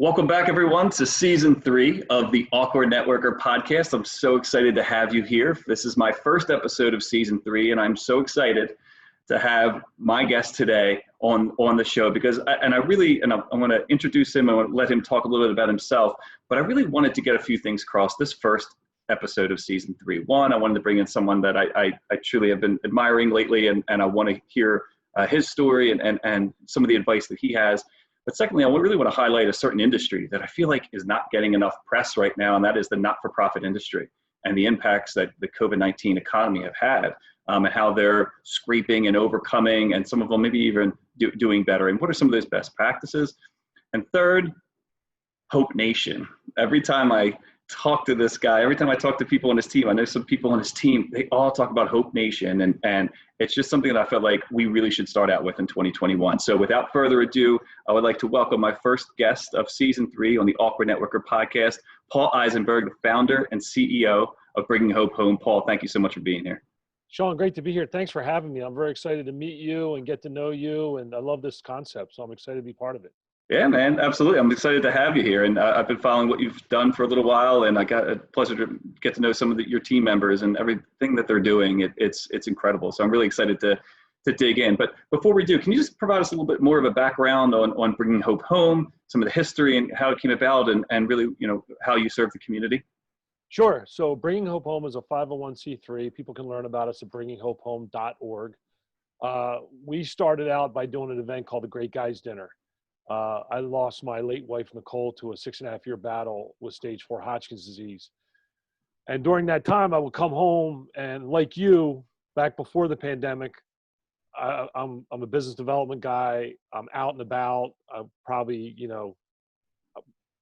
Welcome back, everyone, to season 3 of the Awkward Networker podcast. I'm so excited to have you here. This is my first episode of season 3, and I'm so excited to have my guest today on the show because I'm going to introduce him. I want to let him talk a little bit about himself, but I really wanted to get a few things across this first episode of season 3. One, I wanted to bring in someone that I truly have been admiring lately, and I want to hear his story and some of the advice that he has. But secondly, I really want to highlight a certain industry that I feel like is not getting enough press right now, and that is the not-for-profit industry and the impacts that the COVID-19 economy have had, and how they're scraping and overcoming, and some of them maybe even doing better. And what are some of those best practices? And third, Hope Nation. Every time I talk to this guy, every time I talk to people on his team, I know some people on his team, they all talk about Hope Nation, and it's just something that I felt like we really should start out with in 2021. So without further ado, I would like to welcome my first guest of season 3 on the Awkward Networker podcast, Paul Isenberg, the founder and CEO of Bringing Hope Home. Paul, thank you so much for being here. Sean, great to be here. Thanks for having me. I'm very excited to meet you and get to know you, and I love this concept, so I'm excited to be part of it. Yeah, man, absolutely. I'm excited to have you here. And I've been following what you've done for a little while, and I got a pleasure to get to know some of your team members and everything that they're doing. It's incredible. So I'm really excited to dig in. But before we do, can you just provide us a little bit more of a background on Bringing Hope Home, some of the history and how it came about, and really, how you serve the community? Sure. So Bringing Hope Home is a 501c3. People can learn about us at bringinghopehome.org. We started out by doing an event called the Great Guys Dinner. I lost my late wife, Nicole, to a 6.5-year battle with stage 4 Hodgkin's disease. And during that time, I would come home, and like you, back before the pandemic, I'm a business development guy. I'm out and about. I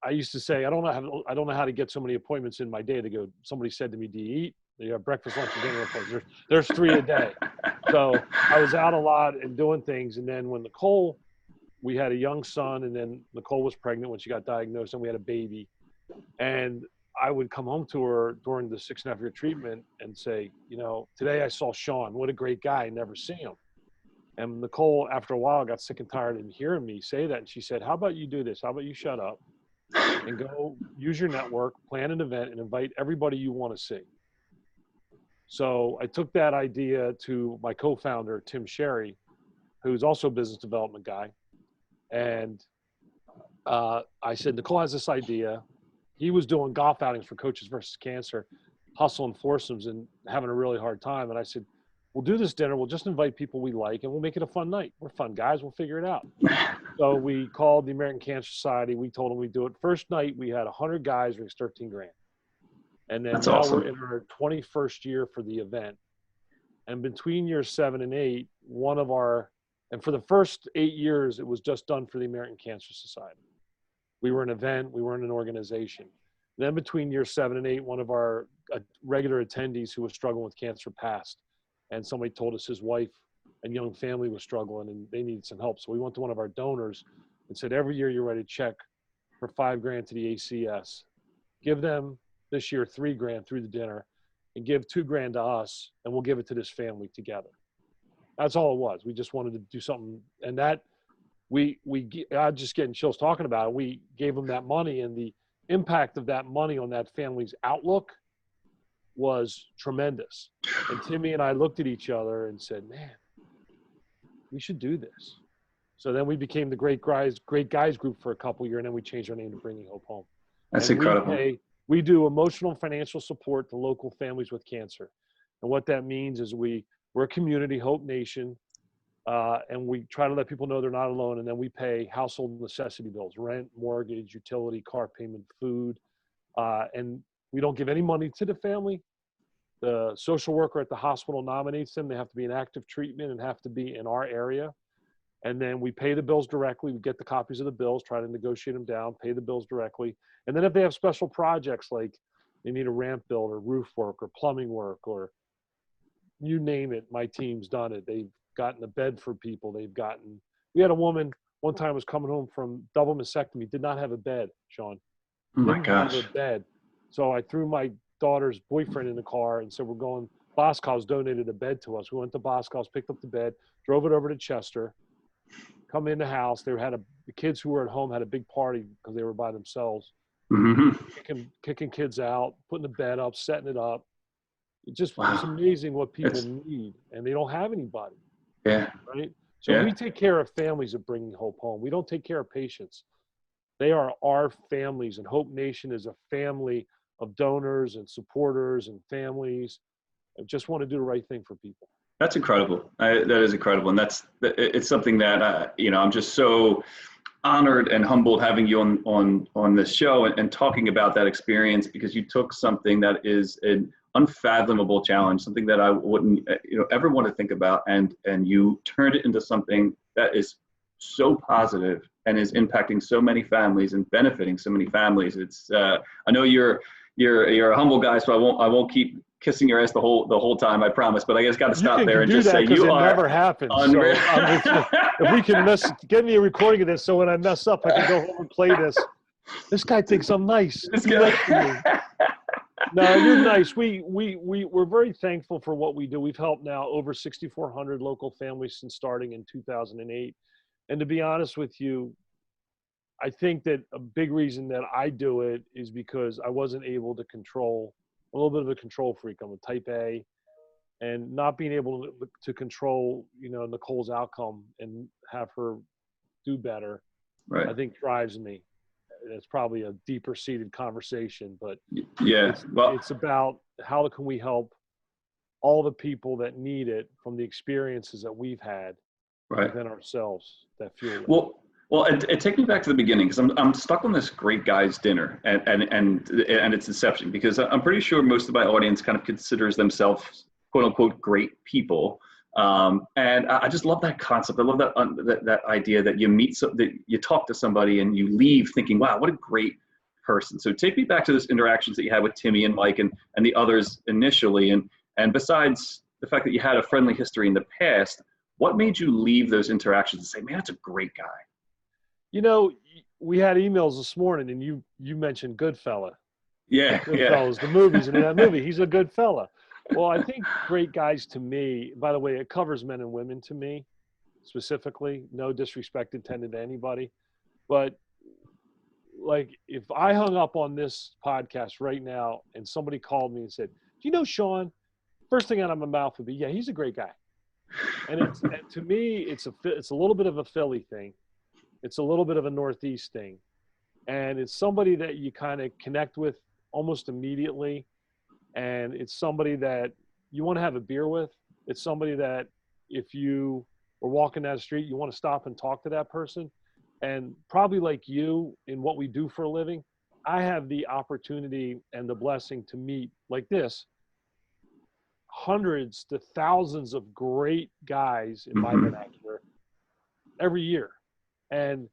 used to say, I don't know how to get so many appointments in my day to go. Somebody said to me, "Do you eat? You have breakfast, lunch, and dinner appointments?" There's 3 a day. So I was out a lot and doing things. And then when we had a young son, and then Nicole was pregnant when she got diagnosed, and we had a baby. And I would come home to her during the 6.5-year treatment and say, today I saw Sean. What a great guy. I never see him. And Nicole, after a while, got sick and tired of hearing me say that. And she said, how about you do this? How about you shut up and go use your network, plan an event, and invite everybody you want to see. So I took that idea to my co-founder, Tim Sherry, who's also a business development guy. And I said, Nicole has this idea. He was doing golf outings for Coaches versus Cancer, hustling foursomes and having a really hard time. And I said, we'll do this dinner. We'll just invite people we like, and we'll make it a fun night. We're fun guys. We'll figure it out. So we called the American Cancer Society. We told them we'd do it. First night, we had 100 guys, raised $13,000. And then That's now awesome. We're in our 21st year for the event. And between years 7 and 8, and for the first 8 years, it was just done for the American Cancer Society. We were an event. We weren't an organization. Then between years 7 and 8, one of our regular attendees who was struggling with cancer passed. And somebody told us his wife and young family was struggling and they needed some help. So we went to one of our donors and said, every year you write a check for $5,000 to the ACS. Give them this year $3,000 through the dinner, and give $2,000 to us, and we'll give it to this family together. That's all it was. We just wanted to do something. And that I'm just getting chills talking about it. We gave them that money, and the impact of that money on that family's outlook was tremendous. And Timmy and I looked at each other and said, man, we should do this. So then we became the Great Guys group for a couple of years, and then we changed our name to Bringing Hope Home. That's and incredible. We do emotional and financial support to local families with cancer. And what that means is we're a community, Hope Nation, and we try to let people know they're not alone. And then we pay household necessity bills, rent, mortgage, utility, car payment, food. And we don't give any money to the family. The social worker at the hospital nominates them. They have to be in active treatment and have to be in our area. And then we pay the bills directly. We get the copies of the bills, try to negotiate them down, pay the bills directly. And then if they have special projects, like they need a ramp build or roof work or plumbing work or you name it, my team's done it. They've gotten a bed for people. We had a woman one time was coming home from double mastectomy, did not have a bed, Sean. Oh my gosh. Didn't have a bed. So I threw my daughter's boyfriend in the car and said, we're going, Boscov's donated a bed to us. We went to Boscov's, picked up the bed, drove it over to Chester. come in the house. The kids who were at home had a big party because they were by themselves, Mm-hmm. kicking kids out, putting the bed up, setting it up. It's Wow. amazing what people It's, need, and they don't have anybody, yeah. right? So Yeah. we take care of families of bringing hope home. We don't take care of patients. They are our families, and Hope Nation is a family of donors and supporters and families that just want to do the right thing for people. That's incredible. That is incredible. And it's something that, I'm just so honored and humbled having you on this show and talking about that experience, because you took something that is an unfathomable challenge, something that I wouldn't, ever want to think about. And you turned it into something that is so positive and is impacting so many families and benefiting so many families. It's, I know you're a humble guy, so I won't keep kissing your ass the whole time, I promise. But I just got to stop there and just say you are never happens. unreal. So if we can get me a recording of this, so when I mess up, I can go home and play this. This guy thinks I'm nice. No, you're nice. We're very thankful for what we do. We've helped now over 6,400 local families since starting in 2008. And to be honest with you, I think that a big reason that I do it is because I wasn't able to control, a little bit of a control freak. I'm a type A, and not being able to control, Nicole's outcome and have her do better, Right. I think drives me. It's probably a deeper seated conversation, but yeah, it's about how can we help all the people that need it from the experiences that we've had within ourselves that fuel it. Well, and take me back to the beginning, because I'm stuck on this great guys dinner and its inception, because I'm pretty sure most of my audience kind of considers themselves quote unquote great people, and I just love that concept. I love that idea that you that you talk to somebody and you leave thinking, wow, what a great person. So take me back to those interactions that you had with Timmy and Mike and the others initially, and besides the fact that you had a friendly history in the past, what made you leave those interactions and say, man, that's a great guy? We had emails this morning, and you mentioned Goodfella. Yeah, Goodfellas, the movies, and in that movie, he's a good fella. Well, I think great guys to me, by the way, it covers men and women to me, specifically. No disrespect intended to anybody. But, like, if I hung up on this podcast right now and somebody called me and said, do you know Sean? First thing out of my mouth would be, yeah, he's a great guy. And to me, it's a little bit of a Philly thing. It's a little bit of a Northeast thing. And it's somebody that you kind of connect with almost immediately. And it's somebody that you want to have a beer with. It's somebody that if you were walking down the street, you want to stop and talk to that person. And probably like you, in what we do for a living, I have the opportunity and the blessing to meet, like this, hundreds to thousands of great guys in my vernacular every year. And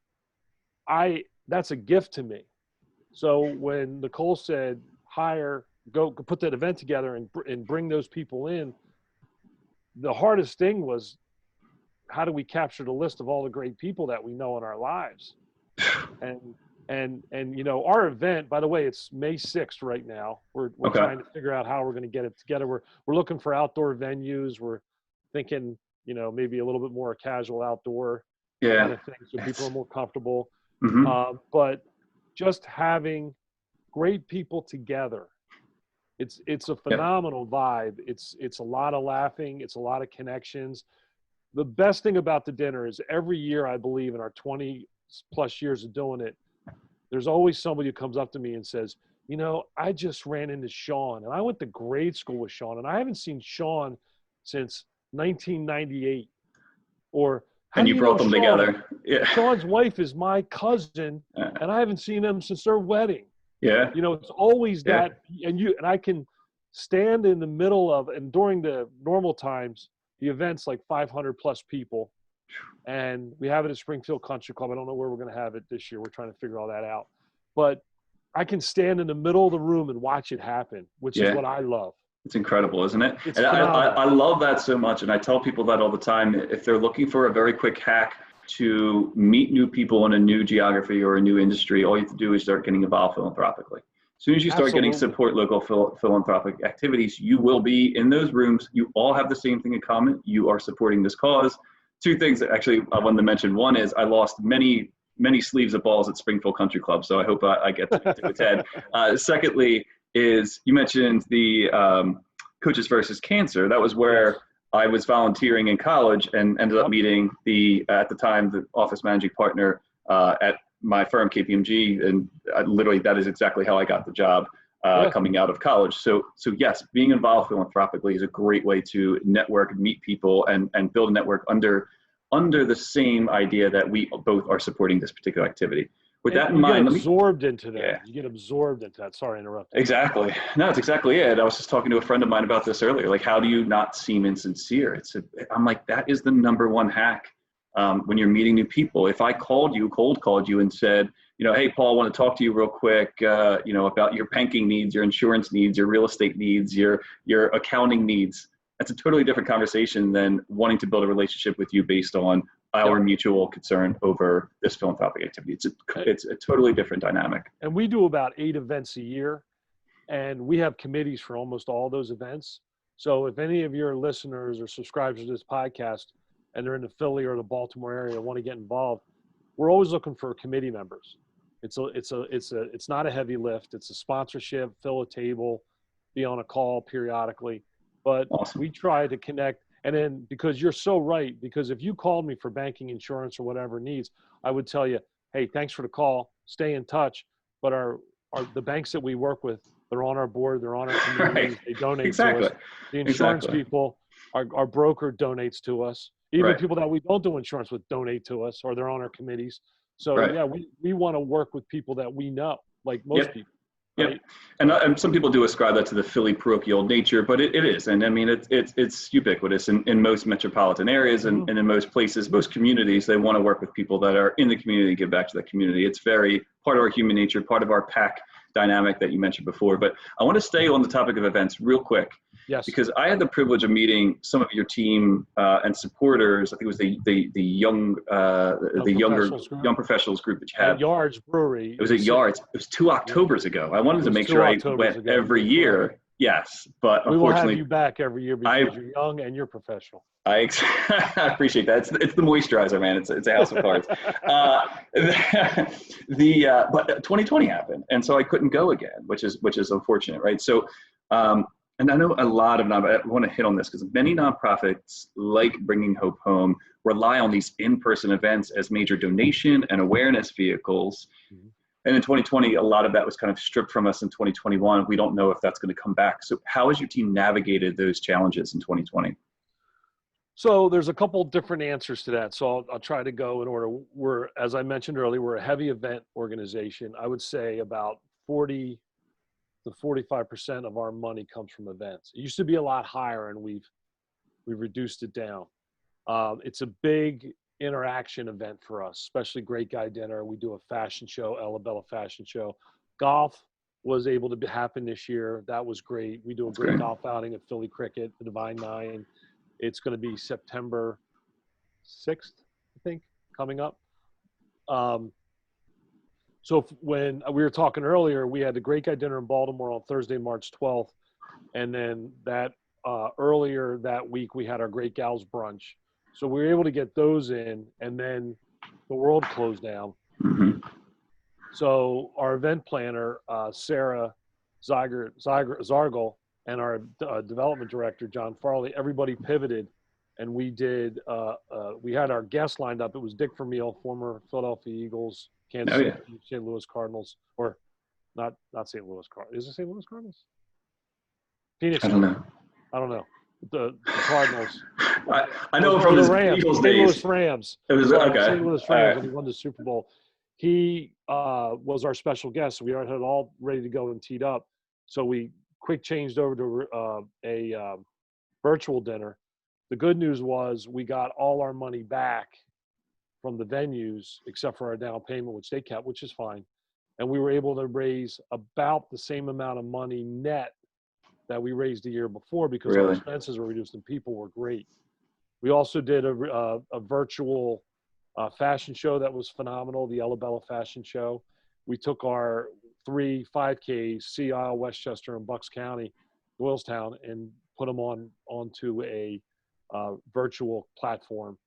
that's a gift to me. So when Nicole said, go put that event together and bring those people in, the hardest thing was, how do we capture the list of all the great people that we know in our lives? And our event, by the way, it's May 6th right now. We're trying to figure out how we're going to get it together. We're looking for outdoor venues. We're thinking, maybe a little bit more casual outdoor kind of thing, so people are more comfortable. But just having great people together, it's a phenomenal vibe. It's a lot of laughing. It's a lot of connections. The best thing about the dinner is every year, I believe in our 20 plus years of doing it, there's always somebody who comes up to me and says, I just ran into Sean, and I went to grade school with Sean, and I haven't seen Sean since 1998. And you brought them together. Yeah. Sean's wife is my cousin, and I haven't seen them since their wedding. Yeah. It's always that, and I can stand in the middle of, and during the normal times, the event's like 500 plus people, and we have it at Springfield Country Club. I don't know where we're going to have it this year. We're trying to figure all that out, but I can stand in the middle of the room and watch it happen, which is what I love. It's incredible, isn't it? It's and I love that so much. And I tell people that all the time. If they're looking for a very quick hack to meet new people in a new geography or a new industry, all you have to do is start getting involved philanthropically. As soon as you start getting support local philanthropic activities, you will be in those rooms. You all have the same thing in common. You are supporting this cause two things that actually I wanted to mention. One is I lost many sleeves of balls at Springfield Country Club, so I hope I get to attend. Secondly, is you mentioned the Coaches versus Cancer. That was where I was volunteering in college and ended up meeting at the time, the office managing partner at my firm, KPMG, and literally that is exactly how I got the job coming out of college. So yes, being involved philanthropically is a great way to network, meet people, and build a network under the same idea that we both are supporting this particular activity. With that in mind, you get absorbed into that. Yeah. You get absorbed into that. Sorry, interrupting. Exactly. No, it's exactly it. I was just talking to a friend of mine about this earlier. Like, how do you not seem insincere? I'm like, that is the number one hack when you're meeting new people. If I cold called you and said, hey, Paul, I want to talk to you real quick, about your banking needs, your insurance needs, your real estate needs, your accounting needs. That's a totally different conversation than wanting to build a relationship with you based on our mutual concern over this philanthropic activity. It's a totally different dynamic. And we do about 8 events a year, and we have committees for almost all those events. So if any of your listeners or subscribers to this podcast and they're in the Philly or the Baltimore area and want to get involved, we're always looking for committee members. It's not a heavy lift. It's a sponsorship, fill a table, be on a call periodically. But Awesome. We try to connect. And then, because you're so right, because if you called me for banking, insurance, or whatever needs, I would tell you, hey, thanks for the call, stay in touch. But the banks that we work with, they're on our board, they're on our communities, they donate to us. The insurance people, our broker donates to us. Even people that we don't do insurance with donate to us, or they're on our committees. So yeah, we want to work with people that we know, like most people. Yep. Right? And some people do ascribe that to the Philly parochial nature, but it is. And I mean, it's ubiquitous in most metropolitan areas and in most places, most communities. They want to work with people that are in the community, give back to the community. It's very part of our human nature, part of our pack dynamic that you mentioned before. But I want to stay on the topic of events real quick. Yes. Because I had the privilege of meeting some of your team and supporters. I think it was the young professionals group that you had. At Yards Brewery. It was at Yards. It was 2 Octobers ago. I wanted to make sure I went every year. Yes, but unfortunately, we will have you back every year because you're young and you're professional. I appreciate that. It's the moisturizer, man. It's a house of cards. But 2020 happened, and so I couldn't go again, which is unfortunate, right? So. And I know a lot of I want to hit on this because many nonprofits like Bringing Hope Home rely on these in-person events as major donation and awareness vehicles. Mm-hmm. And in 2020, a lot of that was kind of stripped from us in 2021. We don't know if that's going to come back. So how has your team navigated those challenges in 2020? So there's a couple different answers to that. So I'll try to go in order. As I mentioned earlier, we're a heavy event organization. I would say about 40 to 45% of our money comes from events. It used to be a lot higher, and we've reduced it down. It's a big interaction event for us, especially Great Guy Dinner. We do a fashion show, Ella Bella fashion show. Golf was able to happen this year. That was great. We do a great golf outing at Philly Cricket, the Divine Nine. It's going to be September 6th, I think, coming up. So when we were talking earlier, we had the Great Guy Dinner in Baltimore on Thursday, March 12th. And then earlier that week, we had our Great Gals Brunch. So we were able to get those in, and then the world closed down. Mm-hmm. So our event planner, Sarah Zargel, and our development director, John Farley, everybody pivoted. And we did, we had our guests lined up. It was Dick Vermeil, former Philadelphia Eagles, Kansas City, St. Louis Cardinals, or not St. Louis Cardinals. Is it St. Louis Cardinals? Phoenix. I don't know. The Cardinals. I know from the Rams. Eagles St. days. Louis Rams. It was okay. St. Louis Rams, and he won the Super Bowl. He was our special guest. So we had it all ready to go and teed up. So we quick changed over to a virtual dinner. The good news was we got all our money back from the venues, except for our down payment, which they kept, which is fine. And we were able to raise about the same amount of money net that we raised the year before because our expenses were reduced and people were great. We also did a virtual fashion show that was phenomenal, the Ella Bella fashion show. We took our 3 5Ks, Sea Isle, Westchester, and Bucks County, Doylestown, and put them onto a virtual platform.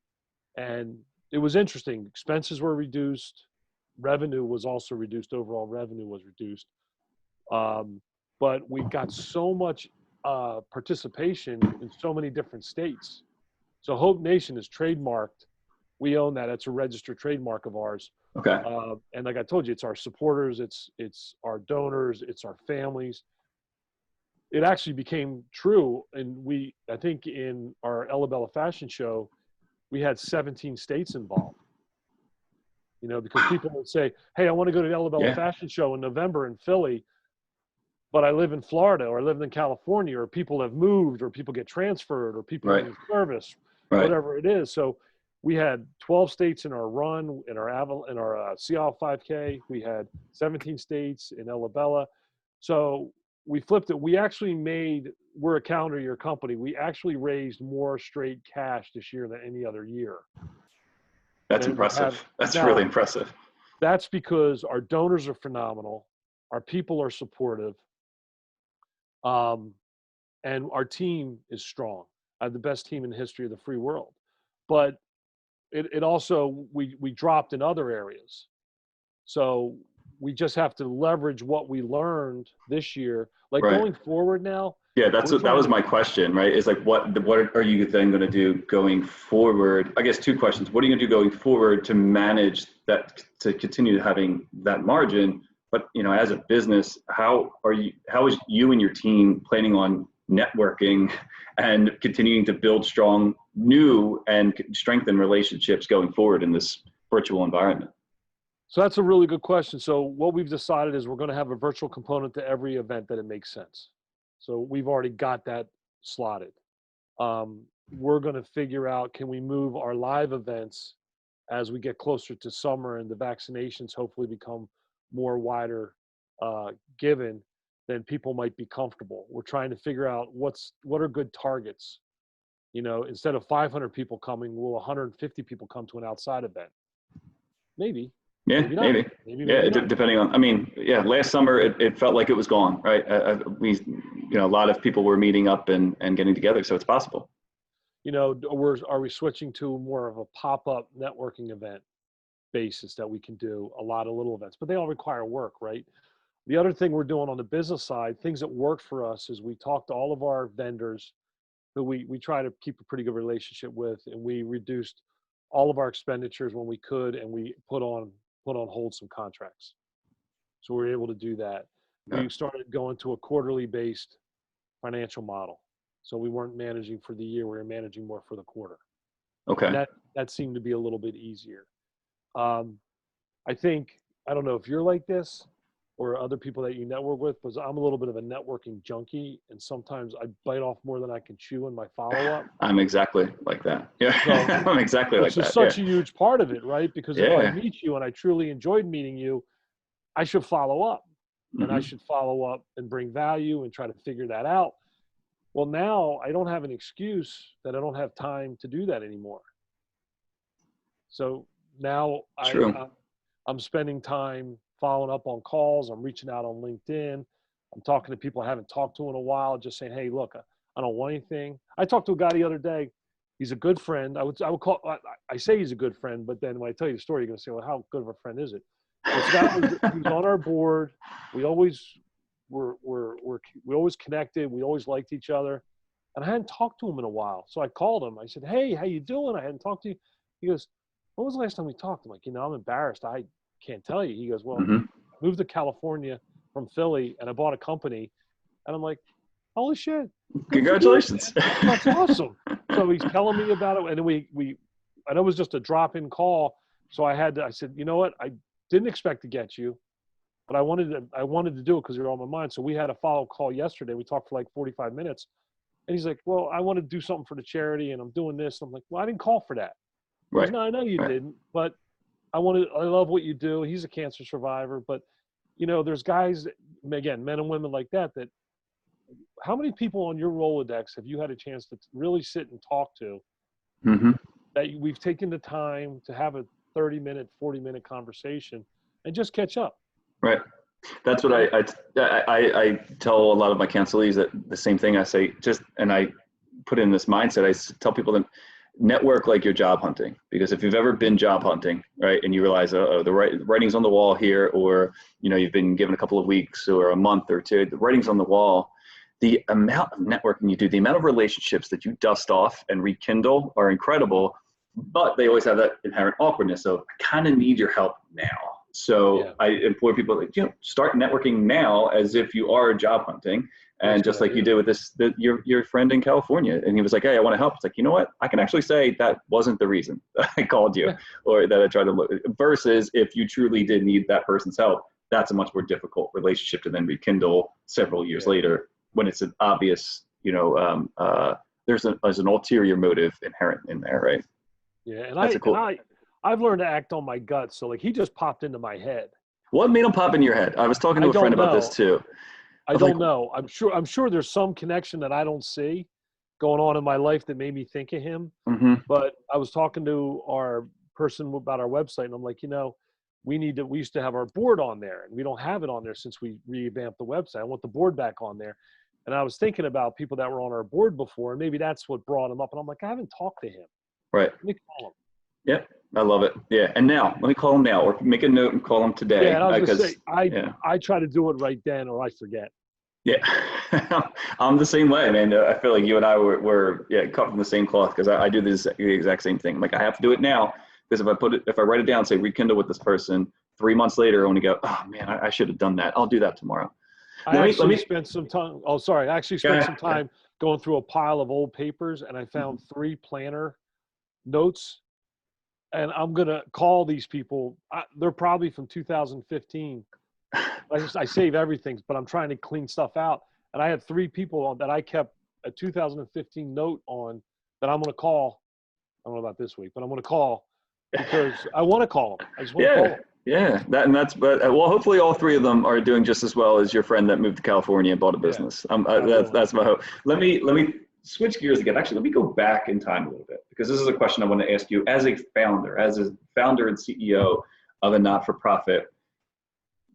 And it was interesting. Expenses were reduced. Revenue was also reduced. Overall revenue was reduced. But we got so much participation in so many different states. So Hope Nation is trademarked. We own that. It's a registered trademark of ours. Okay. And like I told you, it's our supporters, it's our donors, it's our families. It actually became true. And I think in our Ella Bella fashion show, we had 17 states involved. You know, because people would say, hey, I want to go to the Ella Bella fashion show in November in Philly, but I live in Florida, or I live in California, or people have moved, or people get transferred, or people are in service, whatever it is. So we had 12 states in our run, in our Sea Isle 5K. We had 17 states in Ella Bella. So we flipped it. We actually we're a calendar year company. We actually raised more straight cash this year than any other year. That's impressive. That's really impressive. That's because our donors are phenomenal. Our people are supportive. And our team is strong. I have the best team in the history of the free world. But it also, we dropped in other areas. So we just have to leverage what we learned this year. Like going forward now. Yeah, that was my question, right? Is like, what are you then going to do going forward? I guess two questions. What are you going to do going forward to manage that, to continue having that margin? But, you know, as a business, how is you and your team planning on networking and continuing to build strong new and strengthen relationships going forward in this virtual environment? So that's a really good question. So what we've decided is we're going to have a virtual component to every event that it makes sense. So we've already got that slotted. We're going to figure out, can we move our live events as we get closer to summer and the vaccinations hopefully become more wider given, then people might be comfortable. We're trying to figure out what are good targets. You know, instead of 500 people coming, will 150 people come to an outside event? Maybe. Yeah, maybe. Depending on, I mean, last summer it felt like it was gone, right? A lot of people were meeting up and getting together, so it's possible. You know, are we switching to more of a pop-up networking event basis that we can do a lot of little events, but they all require work, right? The other thing we're doing on the business side, things that work for us, is we talk to all of our vendors who we try to keep a pretty good relationship with, and we reduced all of our expenditures when we could, and we put on hold some contracts. So we were able to do that. Yeah. We started going to a quarterly based financial model. So we weren't managing for the year, we were managing more for the quarter. Okay. And that seemed to be a little bit easier. I think, I don't know if you're like this or other people that you network with, because I'm a little bit of a networking junkie, and sometimes I bite off more than I can chew in my follow-up. I'm exactly like that. Yeah, so, I'm exactly like that. Which is such a huge part of it, right? Because if I meet you and I truly enjoyed meeting you, I should follow up. And I should follow up and bring value and try to figure that out. Well, now I don't have an excuse that I don't have time to do that anymore. So now I'm spending time following up on calls. I'm reaching out on LinkedIn. I'm talking to people I haven't talked to in a while, just saying, hey, look, I don't want anything. I talked to a guy the other day. He's a good friend. I say he's a good friend, but then when I tell you the story, you're going to say, well, how good of a friend is it? This guy was on our board. We always connected. We always liked each other. And I hadn't talked to him in a while. So I called him. I said, hey, how you doing? I hadn't talked to you. He goes, when was the last time we talked? I'm like, I'm embarrassed. I can't tell you. He goes, well, I moved to California from Philly and I bought a company. And I'm like, holy shit. Congratulations. That's awesome. So he's telling me about it. And then and it was just a drop-in call. So I said, you know what? I didn't expect to get you, but I wanted to do it because you're on my mind. So we had a follow-up call yesterday. We talked for like 45 minutes. And he's like, well, I want to do something for the charity and I'm doing this. I'm like, well, I didn't call for that. Right. Goes, no, I know you didn't, but I love what you do. He's a cancer survivor, but there's guys, again, men and women like that, how many people on your Rolodex have you had a chance to really sit and talk to that we've taken the time to have a 30-minute, 40-minute conversation and just catch up? Right. That's what I tell a lot of my cancelees, that the same thing. I say and I put in this mindset. I tell people that network like you're job hunting, because if you've ever been job hunting, right, and you realize, oh, the writing's on the wall here, or, you know, you've been given a couple of weeks or a month or two, the writing's on the wall, the amount of networking you do, the amount of relationships that you dust off and rekindle are incredible, but they always have that inherent awkwardness of, I kind of need your help now. So I implore people, like, you know, start networking now as if you are job hunting. And just like you did with your friend in California, and he was like, hey, I want to help. It's like, you know what? I can actually say that wasn't the reason that I called you or that I tried to look, versus if you truly did need that person's help, that's a much more difficult relationship to then rekindle several years later when it's an obvious, you know, there's an ulterior motive inherent in there, right? Yeah, and I've learned to act on my gut. So like he just popped into my head. What made him pop in your head? I was talking to a friend about this too. I don't know. I'm sure there's some connection that I don't see going on in my life that made me think of him. Mm-hmm. But I was talking to our person about our website, and I'm like, you know, we used to have our board on there, and we don't have it on there since we revamped the website. I want the board back on there. And I was thinking about people that were on our board before, and maybe that's what brought him up. And I'm like, I haven't talked to him. Right. Let me call him. Yep. I love it. Yeah. And now, let me call him now, or make a note and call him today. Yeah, and I was going to say, I try to do it right then, or I forget. Yeah, I'm the same way, man. I feel like you and I were cut from the same cloth, because I do the exact same thing. I'm like, I have to do it now, because if I write it down, say rekindle with this person, 3 months later, I want to go, oh man, I should have done that. I'll do that tomorrow. I actually spent some time. Oh, sorry. I actually spent some time going through a pile of old papers, and I found 3 planner notes. And I'm gonna call these people. They're probably from 2015. I save everything, but I'm trying to clean stuff out. And I had 3 people that I kept a 2015 note on that I'm going to call. I don't know about this week, but I'm going to call because I want to call them. I just want to call them. Yeah. Well, hopefully all 3 of them are doing just as well as your friend that moved to California and bought a business. That's my hope. Let me switch gears again. Actually, let me go back in time a little bit, because this is a question I want to ask you as a founder and CEO of a not-for-profit.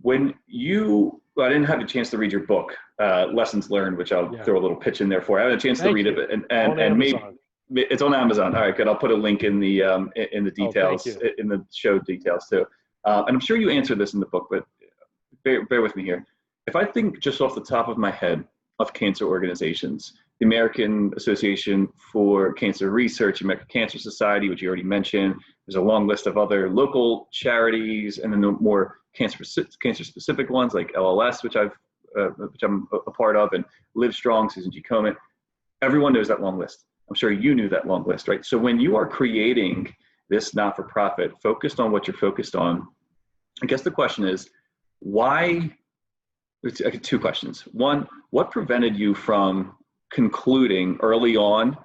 When I didn't have a chance to read your book, Lessons Learned, which I'll throw a little pitch in there for. I had a chance to read it, and maybe it's on Amazon. All right, good. I'll put a link in the details, in the show details too. And I'm sure you answered this in the book, but bear with me here. If I think just off the top of my head of cancer organizations, the American Association for Cancer Research, American Cancer Society, which you already mentioned, there's a long list of other local charities, and then the more cancer-specific ones like LLS, which I'm a part of, and Livestrong, Susan G. Komen. Everyone knows that long list. I'm sure you knew that long list, right? So when you are creating this not-for-profit focused on what you're focused on, I guess the question is, why? 2 questions. One, what prevented you from concluding early on,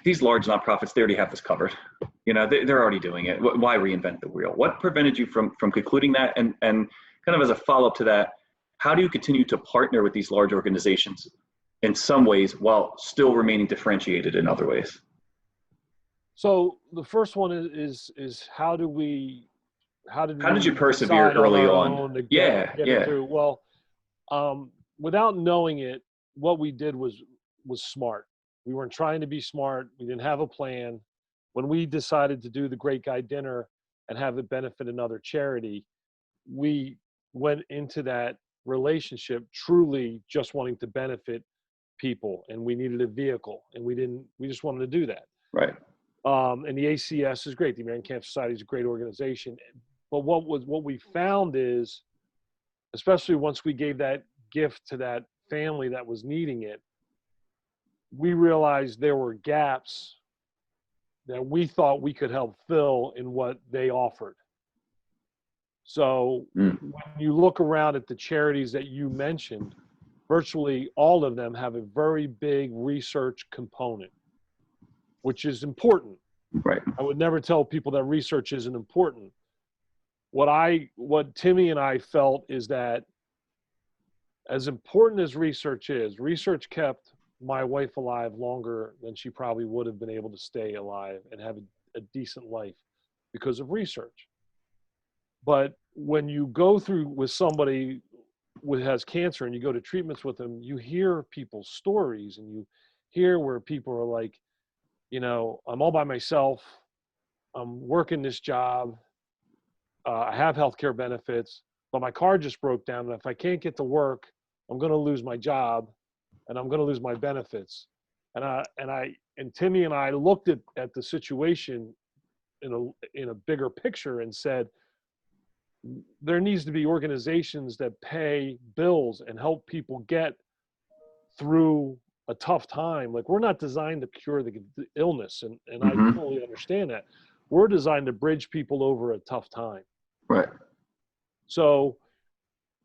these large nonprofits, they already have this covered. You know, they're already doing it. Why reinvent the wheel? What prevented you from concluding that? And kind of as a follow-up to that, how do you continue to partner with these large organizations in some ways while still remaining differentiated in other ways? So the first one is how did you persevere early on? Get it through? Well, without knowing it, what we did was smart. We weren't trying to be smart. We didn't have a plan. When we decided to do the Great Guy Dinner and have it benefit another charity, we went into that relationship truly just wanting to benefit people, and we needed a vehicle, and we just wanted to do that. Right. And the ACS is great. The American Cancer Society is a great organization. But what we found is, especially once we gave that gift to that family that was needing it, we realized there were gaps that we thought we could help fill in what they offered. So when you look around at the charities that you mentioned, virtually all of them have a very big research component, which is important. Right. I would never tell people that research isn't important. What Timmy and I felt is that as important as research is, research kept my wife alive longer than she probably would have been able to stay alive and have a decent life because of research. But when you go through with somebody who has cancer and you go to treatments with them, you hear people's stories, and you hear where people are like, I'm all by myself. I'm working this job. I have healthcare benefits, but my car just broke down. And if I can't get to work, I'm going to lose my job and I'm going to lose my benefits. And Timmy and I looked at the situation in a bigger picture and said, there needs to be organizations that pay bills and help people get through a tough time. Like, we're not designed to cure the illness. And I totally understand that. We're designed to bridge people over a tough time. Right. So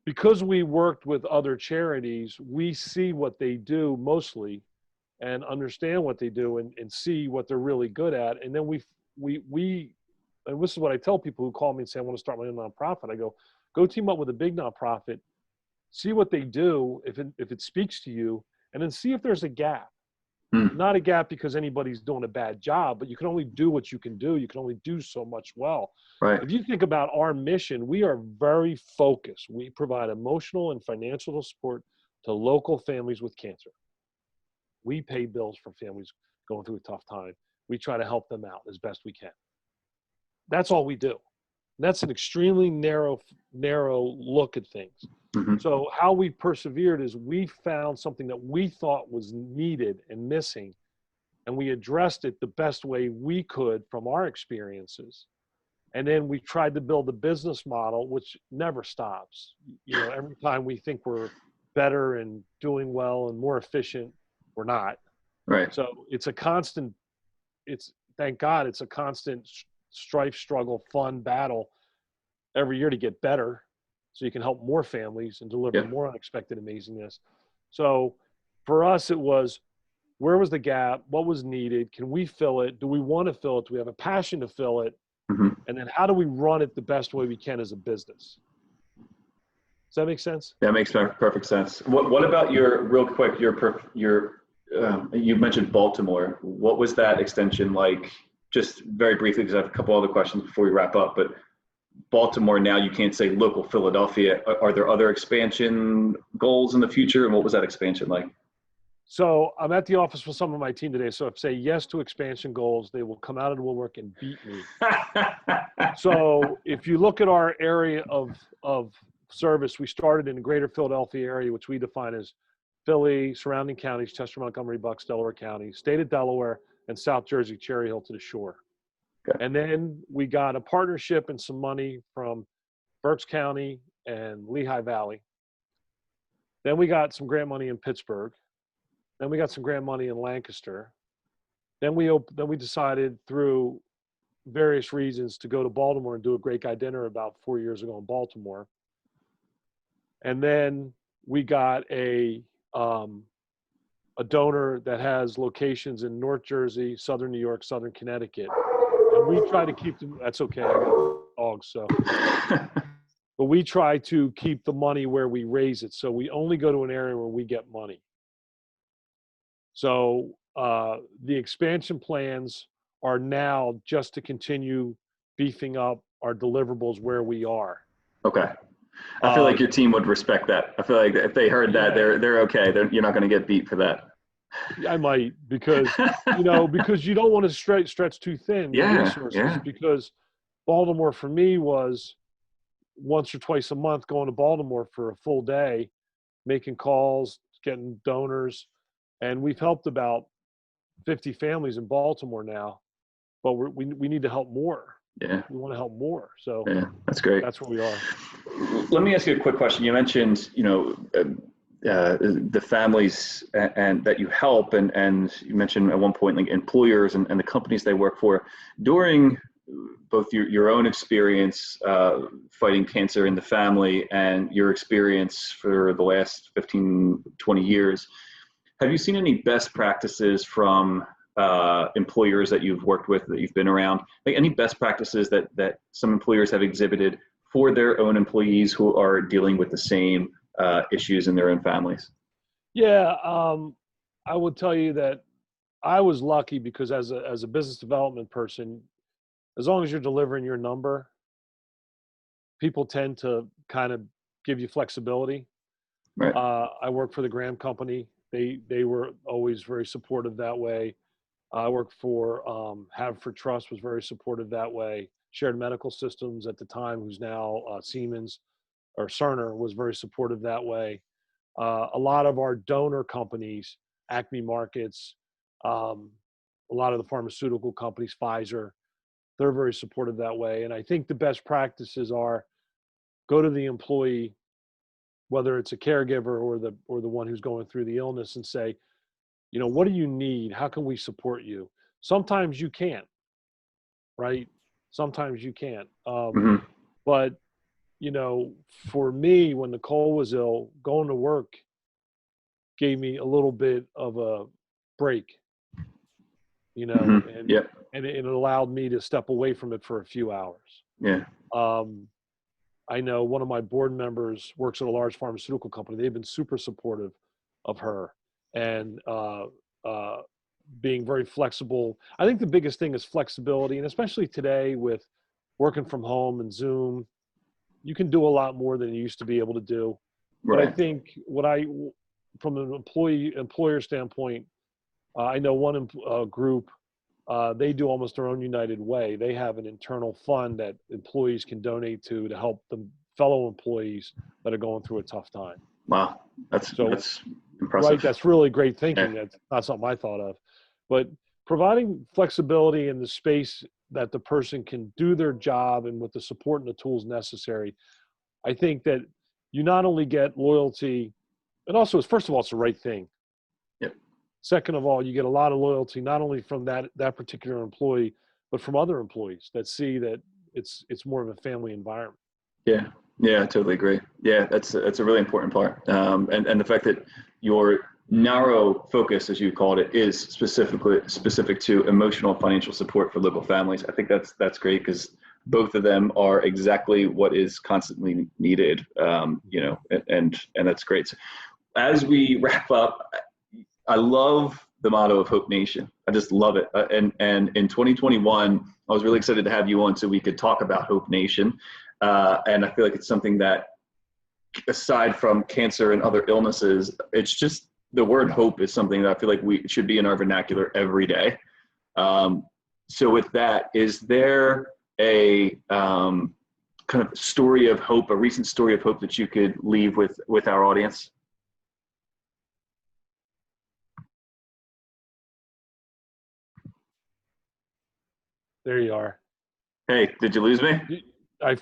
because we worked with other charities, we see what they do mostly and understand what they do and see what they're really good at. And then we and this is what I tell people who call me and say, I want to start my own nonprofit. I go team up with a big nonprofit, see what they do, if it speaks to you, and then see if there's a gap. Not a gap because anybody's doing a bad job, but you can only do what you can do. You can only do so much well. Right. If you think about our mission, we are very focused. We provide emotional and financial support to local families with cancer. We pay bills for families going through a tough time. We try to help them out as best we can. That's all we do. And that's an extremely narrow look at things. So how we persevered is we found something that we thought was needed and missing, and we addressed it the best way we could from our experiences. And then we tried to build a business model, which never stops. Every time we think we're better and doing well and more efficient, we're not. Right. So it's a constant, thank God, it's a constant strife, struggle, fun battle every year to get better, so you can help more families and deliver more unexpected amazingness. So for us, it was, where was the gap? What was needed? Can we fill it? Do we want to fill it? Do we have a passion to fill it? And then how do we run it the best way we can as a business? Does that make sense? That makes perfect sense. What about real quick, you mentioned Baltimore. What was that extension like? Just very briefly, because I have a couple other questions before we wrap up, but Baltimore, now you can't say local Philadelphia. Are there other expansion goals in the future? And what was that expansion like? So I'm at the office with some of my team today. So if say yes to expansion goals, they will come out of the woodwork and beat me. So if you look at our area of service, we started in the greater Philadelphia area, which we define as Philly, surrounding counties, Chester, Montgomery, Bucks, Delaware County, state of Delaware, and South Jersey, Cherry Hill to the shore. Okay. And then we got a partnership and some money from Berks County and Lehigh Valley. Then we got some grant money in Pittsburgh. Then we got some grant money in Lancaster. Then we decided through various reasons to go to Baltimore and do a great guy dinner about 4 years ago in Baltimore. And then we got a donor that has locations in North Jersey, Southern New York, Southern Connecticut. And we try to keep them, that's okay, I got dogs, so. But we try to keep the money where we raise it. So we only go to an area where we get money. So the expansion plans are now just to continue beefing up our deliverables where we are. Okay. I feel like your team would respect that. I feel like if they heard that, they're okay. You're not going to get beat for that. I might, because because you don't want to stretch too thin resources. Because Baltimore for me was once or twice a month going to Baltimore for a full day, making calls, getting donors, and we've helped about 50 families in Baltimore now, but we need to help more. Yeah, we want to help more. So yeah, that's great. That's where we are. Let me ask you a quick question. You mentioned the families and that you help, and you mentioned at one point like employers and the companies they work for. During both your own experience fighting cancer in the family and your experience for the last 15, 20 years, have you seen any best practices from employers that you've worked with, that you've been around? Like any best practices that some employers have exhibited for their own employees who are dealing with the same issues in their own families? Yeah, I would tell you that I was lucky because as a business development person, as long as you're delivering your number, people tend to kind of give you flexibility. Right. I worked for the Graham Company. They were always very supportive that way. I worked for Haverford Trust, was very supportive that way. Shared Medical Systems at the time, who's now Siemens or Cerner, was very supportive that way. A lot of our donor companies, Acme Markets, a lot of the pharmaceutical companies, Pfizer, they're very supportive that way. And I think the best practices are go to the employee, whether it's a caregiver or the one who's going through the illness, and say, you know, what do you need? How can we support you? Sometimes you can't, right? Sometimes you can't. Hmm. But, you know, for me, when Nicole was ill, going to work gave me a little bit of a break, you Hmm. know, Yeah. and it allowed me to step away from it for a few hours. Yeah. Um, I know one of my board members works at a large pharmaceutical company. They've been super supportive of her and uh, being very flexible. I think the biggest thing is flexibility, and especially today with working from home and Zoom, you can do a lot more than you used to be able to do. But I Right. think from an employer standpoint, I know one group, they do almost their own United Way. They have an internal fund that employees can donate to help the fellow employees that are going through a tough time. Wow. So, That's right, impressive. that's really great Yeah. thinking. That's not something I thought of. But providing flexibility in the space that the person can do their job and with the support and the tools necessary, I think that you not only get loyalty, and also, first of all, it's the right thing. Yep. Second of all, you get a lot of loyalty, not only from that particular employee, but from other employees that see that it's more of a family environment. Yeah. Yeah, I totally agree. Yeah, that's a really important part. And the fact that your narrow focus, as you called it, is specific to emotional and financial support for local families. I think that's great because both of them are exactly what is constantly needed. You know, and that's great. So as we wrap up, I love the motto of Hope Nation. I just love it. And in 2021, I was really excited to have you on so we could talk about Hope Nation. And I feel like it's something that, aside from cancer and other illnesses, it's just the word hope is something that I feel like we should be in our vernacular every day. So with that, is there a kind of story of hope, a recent story of hope that you could leave with our audience? There you are. Hey, did you lose me?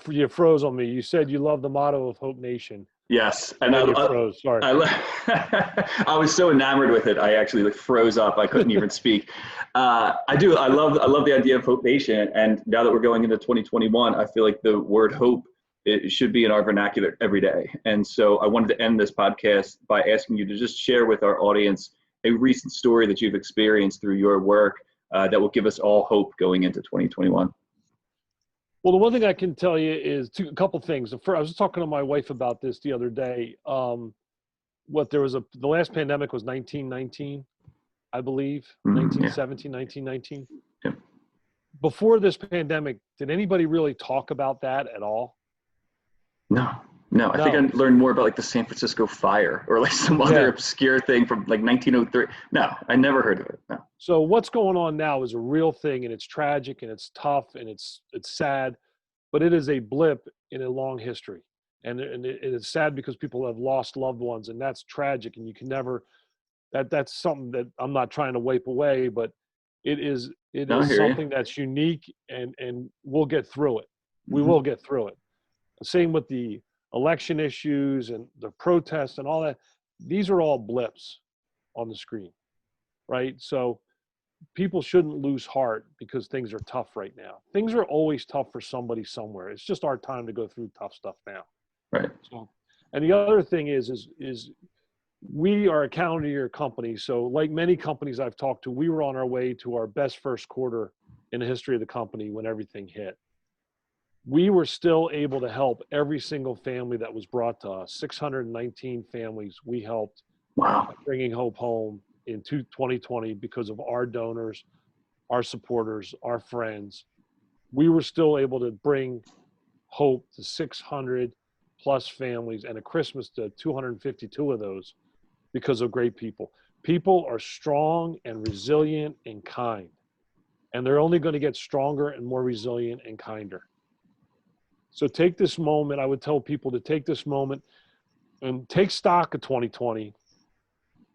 You froze on me. You said you love the motto of Hope Nation, Yes, and and then you froze. Sorry. I was so enamored with it, I actually like froze up. I couldn't even speak. I do. I love the idea of Hope Nation, and now that we're going into 2021, I feel like the word hope, it should be in our vernacular every day. And so I wanted to end this podcast by asking you to just share with our audience a recent story that you've experienced through your work that will give us all hope going into 2021. Well, the one thing I can tell you is a couple things. I was talking to my wife about this the other day. The last pandemic was 1919, I believe, Yeah. 1917, 1919. Yeah. Before this pandemic, did anybody really talk about that at all? No, no. I think I No. learned more about like the San Francisco fire or like some other Yeah. obscure thing from like 1903. No, I never heard of it. No. So what's going on now is a real thing, and it's tragic, and it's tough, and it's sad, but it is a blip in a long history. And it's sad because people have lost loved ones, and that's tragic, and you can never, that's something that I'm not trying to wipe away, but it No, I is hear you. something that's unique, and we'll get through it. We Hmm. will get through it. Same with the election issues and the protests and all that. These are all blips on the screen, right? So people shouldn't lose heart because things are tough right now. Things are always tough for somebody somewhere. It's just our time to go through tough stuff now. Right. So, and the other thing is we are a calendar year company. So like many companies I've talked to, we were on our way to our best first quarter in the history of the company when everything hit. We were still able to help every single family that was brought to us. 619 families we helped Wow. bringing hope home in 2020 because of our donors, our supporters, our friends. We were still able to bring hope to 600 plus families and a Christmas to 252 of those because of great people. People are strong and resilient and kind, and they're only going to get stronger and more resilient and kinder. So take this moment. I would tell people to take this moment and take stock of 2020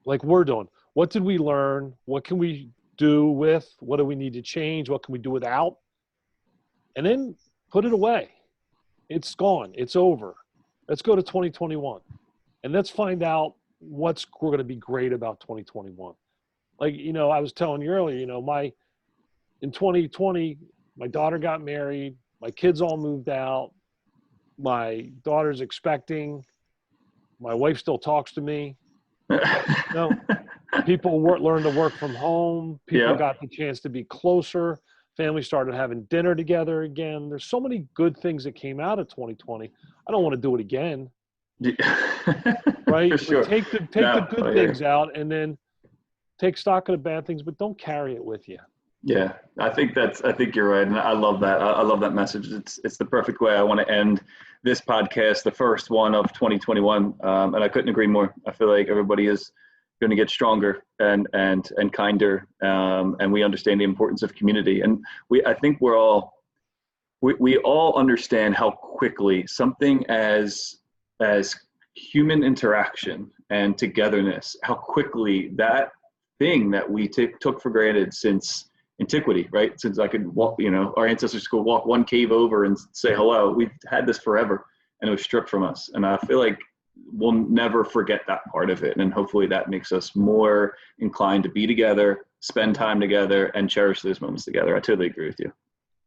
like we're doing. What did we learn? What can we do with? What do we need to change? What can we do without? And then put it away. It's gone. It's over. Let's go to 2021. And let's find out what's going to be great about 2021. Like, I was telling you earlier, in 2020, my daughter got married. My kids all moved out. My daughter's expecting. My wife still talks to me. People learned to work from home. People got the chance to be closer. Families started having dinner together again. There's so many good things that came out of 2020. I don't want to do it again. Right? For sure. Take the good things out, and then take stock of the bad things, but don't carry it with you. Yeah, I think you're right. And I love that. I love that message. It's the perfect way I want to end this podcast, the first one of 2021. And I couldn't agree more. I feel like everybody is going to get stronger and kinder. And we understand the importance of community. And I think we all understand how quickly something as human interaction and togetherness, how quickly that thing that we took for granted since antiquity, right? Since I could walk, our ancestors could walk one cave over and say hello. We've had this forever, and it was stripped from us. And I feel like we'll never forget that part of it. And hopefully that makes us more inclined to be together, spend time together, and cherish those moments together. I totally agree with you.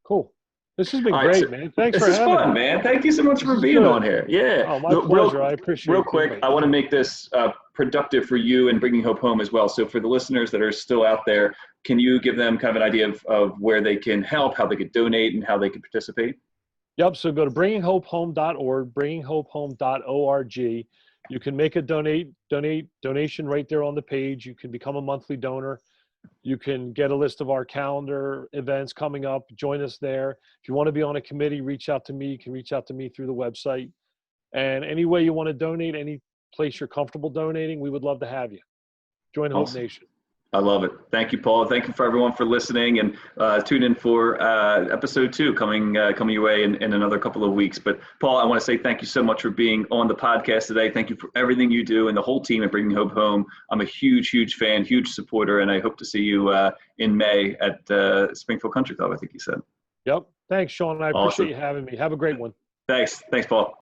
Cool. This has been great, man. Thanks for having me. This is fun, man. Thank you so much for being on here. Yeah. Oh, my pleasure. I appreciate it. Real quick, I want to make this productive for you and bringing hope home as well. So for the listeners that are still out there, can you give them kind of an idea of where they can help, how they could donate, and how they could participate? Yep. So go to bringinghopehome.org, bringinghopehome.org. You can make a donation right there on the page. You can become a monthly donor. You can get a list of our calendar events coming up. Join us there. If you want to be on a committee, reach out to me. You can reach out to me through the website. And any way you want to donate, any place you're comfortable donating, we would love to have you. Join Hope Nation. I love it. Thank you, Paul. Thank you for everyone for listening, and tune in for episode 2 coming your way in another couple of weeks. But Paul, I want to say thank you so much for being on the podcast today. Thank you for everything you do and the whole team at Bringing Hope Home. I'm a huge, huge fan, huge supporter, and I hope to see you in May at Springfield Country Club, I think you said. Yep. Thanks, Sean. I appreciate you having me. Have a great one. Thanks, Paul.